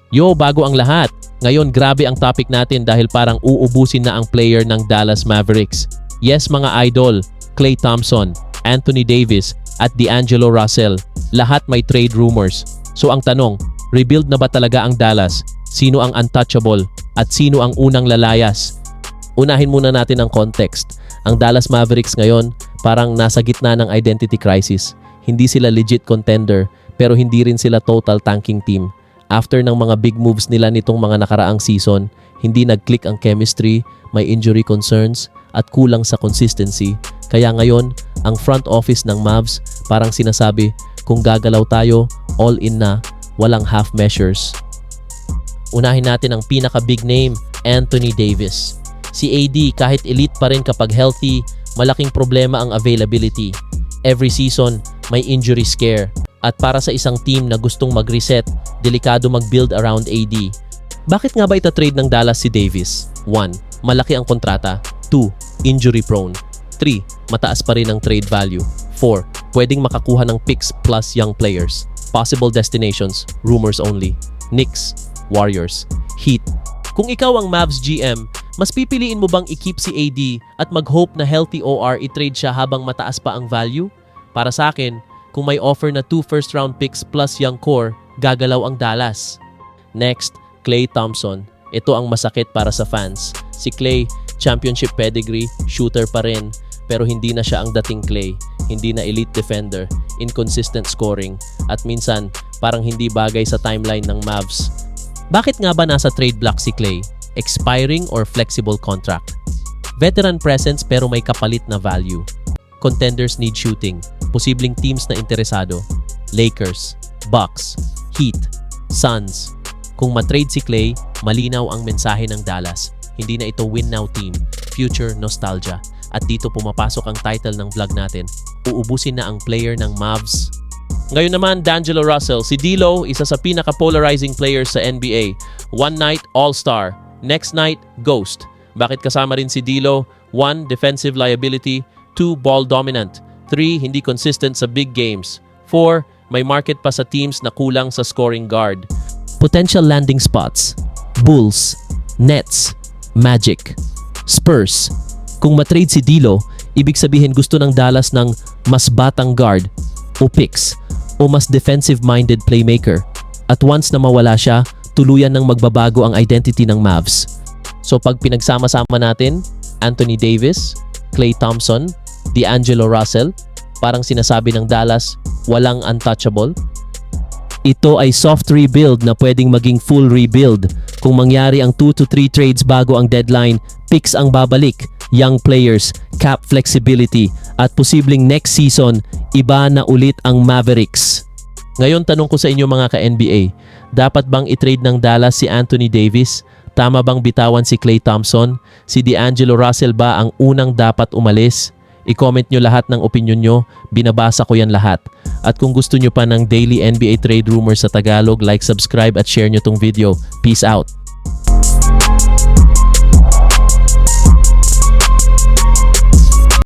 Yo, bago ang lahat. Ngayon grabe ang topic natin dahil parang uubusin na ang player ng Dallas Mavericks. Yes mga idol, Klay Thompson, Anthony Davis at D'Angelo Russell. Lahat may trade rumors. So ang tanong, rebuild na ba talaga ang Dallas? Sino ang untouchable? At sino ang unang lalayas? Unahin muna natin ang context. Ang Dallas Mavericks ngayon parang nasa gitna ng identity crisis. Hindi sila legit contender pero hindi rin sila total tanking team. After ng mga big moves nila nitong mga nakaraang season, hindi nag-click ang chemistry, may injury concerns, at kulang sa consistency. Kaya ngayon, ang front office ng Mavs parang sinasabi, kung gagalaw tayo, all in na, walang half measures. Unahin natin ang pinaka-big name, Anthony Davis. Si AD kahit elite pa rin kapag healthy, malaking problema ang availability. Every season, may injury scare. At para sa isang team na gustong mag-reset, delikado mag-build around AD. Bakit nga ba ita-trade ng Dallas si Davis? 1. Malaki ang kontrata. 2. Injury prone. 3. Mataas pa rin ang trade value. 4. Pwedeng makakuha ng picks plus young players. Possible destinations, rumors only. Knicks, Warriors, Heat. Kung ikaw ang Mavs GM, mas pipiliin mo bang i-keep si AD at mag-hope na healthy OR i-trade siya habang mataas pa ang value? Para sa akin, kung may offer na 2 first-round picks plus young core, gagalaw ang Dallas. Next, Klay Thompson. Ito ang masakit para sa fans. Si Klay, championship pedigree, shooter pa rin, pero hindi na siya ang dating Klay. Hindi na elite defender, inconsistent scoring, at minsan parang hindi bagay sa timeline ng Mavs. Bakit nga ba nasa trade block si Klay? Expiring or flexible contract? Veteran presence pero may kapalit na value. Contenders need shooting. Posibleng teams na interesado. Lakers, Bucks, Heat, Suns. Kung matrade si Klay, malinaw ang mensahe ng Dallas. Hindi na ito win now team, future nostalgia. At dito pumapasok ang title ng vlog natin. Uubusin na ang player ng Mavs. Ngayon naman, D'Angelo Russell. Si D'Lo, isa sa pinaka-polarizing players sa NBA. One night, all-star. Next night, ghost. Bakit kasama rin si D'Lo? 1. Defensive liability. 2. Ball dominant. 3. Hindi consistent sa big games. 4. May market pa sa teams na kulang sa scoring guard. Potential landing spots: Bulls, Nets, Magic, Spurs. Kung matrade si D'Lo, ibig sabihin gusto ng Dallas ng mas batang guard o picks o mas defensive-minded playmaker. At once na mawala siya, tuluyan ng magbabago ang identity ng Mavs. So pag pinagsama-sama natin, Anthony Davis, Klay Thompson, D'Angelo Russell, parang sinasabi ng Dallas, walang untouchable. Ito ay soft rebuild na pwedeng maging full rebuild. Kung mangyari ang 2 to 3 trades bago ang deadline, picks ang babalik, young players, cap flexibility, at posibleng next season, iba na ulit ang Mavericks. Ngayon tanong ko sa inyo mga ka-NBA, dapat bang i-trade ng Dallas si Anthony Davis? Tama bang bitawan si Klay Thompson? Si D'Angelo Russell ba ang unang dapat umalis? I-comment nyo lahat ng opinion nyo, binabasa ko yan lahat. At kung gusto nyo pa ng daily NBA trade rumors sa Tagalog, like, subscribe at share nyo tong video. Peace out!